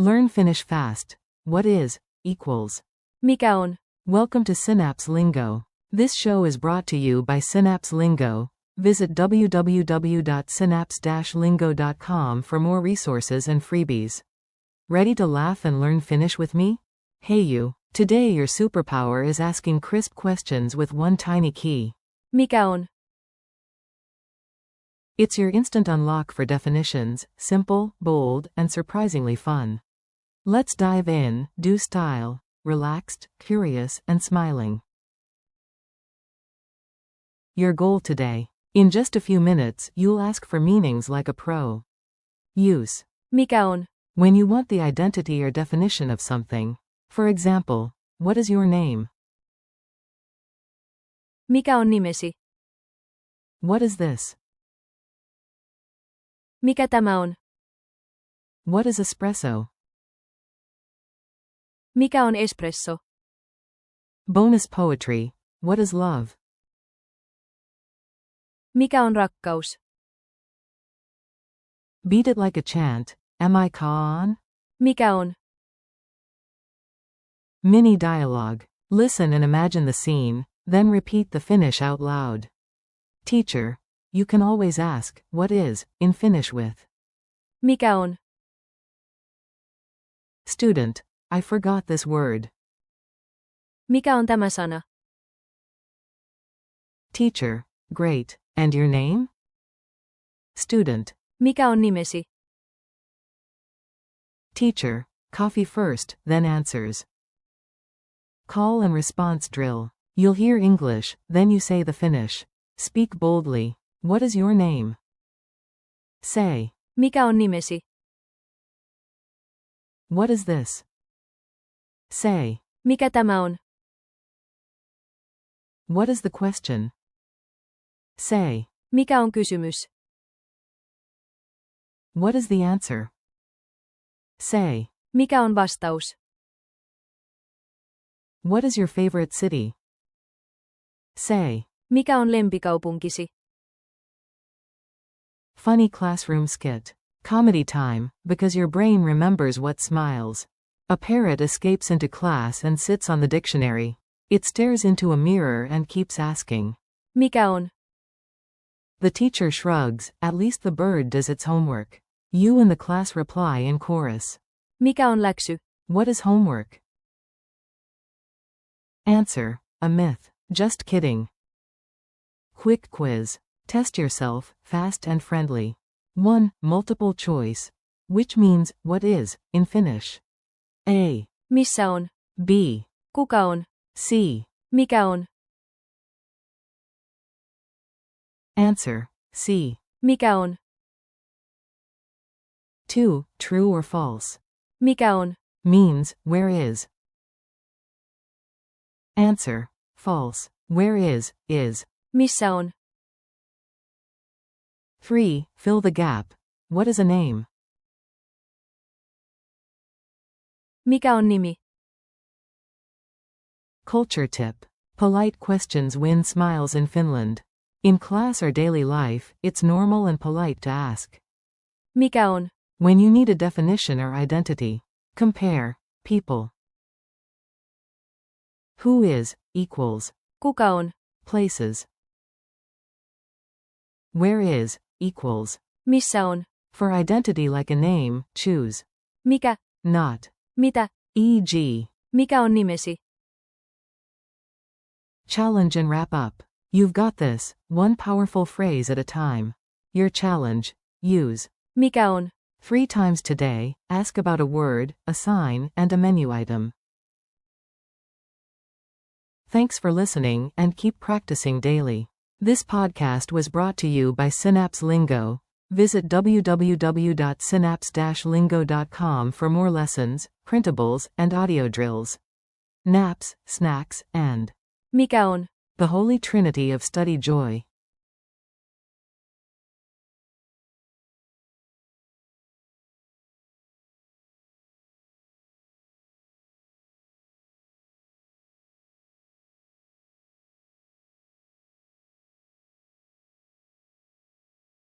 Learn Finnish fast. What is, equals. Mikä on? Welcome to Synapse Lingo. This show is brought to you by Synapse Lingo. Visit www.synapse-lingo.com for more resources and freebies. Ready to laugh and learn Finnish with me? Hey you. Today your superpower is asking crisp questions with one tiny key. Mikä on? It's your instant unlock for definitions, simple, bold, and surprisingly fun. Let's dive in, do style, relaxed, curious, and smiling. Your goal today. In just a few minutes, you'll ask for meanings like a pro. Use. Mikä on? When you want the identity or definition of something. For example, what is your name? Mikä on nimesi? What is this? Mikä tämä on? What is espresso? Mikä on espresso? Bonus poetry. What is love? Mikä on rakkaus? Beat it like a chant. Am I on? Mikä on? Mini dialogue. Listen and imagine the scene, then repeat the Finnish out loud. Teacher. You can always ask, what is, in Finnish with. Mikä on? Student. I forgot this word. Mikä on tämä sana? Teacher. Great. And your name? Student. Mikä on nimesi? Teacher. Coffee first, then answers. Call and response drill. You'll hear English, then you say the Finnish. Speak boldly. What is your name? Say. Mikä on nimesi? What is this? Say. Mikä tämä on? What is the question? Say. Mikä on kysymys? What is the answer? Say. Mikä on vastaus? What is your favorite city? Say. Mikä on lempikaupunkisi? Funny classroom skit. Comedy time, because your brain remembers what smiles. A parrot escapes into class and sits on the dictionary. It stares into a mirror and keeps asking. Mikä on? The teacher shrugs, at least the bird does its homework. You and the class reply in chorus. Mikä on läksy? What is homework? Answer. A myth. Just kidding. Quick quiz. Test yourself, fast and friendly. 1. Multiple choice. Which means, what is, in Finnish. A. Missä on? B. Kuka on? C. Mikä on? Answer. C. Mikä on? 2. True or false. Mikä on? Means, where is. Answer. False. Where is. Missä on? 3. Fill the gap. What is a name? Mikä on nimi? Culture tip. Polite questions win smiles in Finland. In class or daily life, it's normal and polite to ask. Mikä on? When you need a definition or identity. Compare. People. Who is, equals. Kuka on? Places. Where is, equals. Missä on? For identity like a name, choose. Mikä? Not. Mitä? E.g. Mikä on nimesi? Challenge and wrap up. You've got this, one powerful phrase at a time. Your challenge. Use. Mikä on? 3 times today, ask about a word, a sign, and a menu item. Thanks for listening and keep practicing daily. This podcast was brought to you by Synapse Lingo. Visit www.synapse-lingo.com for more lessons, printables, and audio drills. Naps, snacks, and Mikä on? the holy trinity of study joy.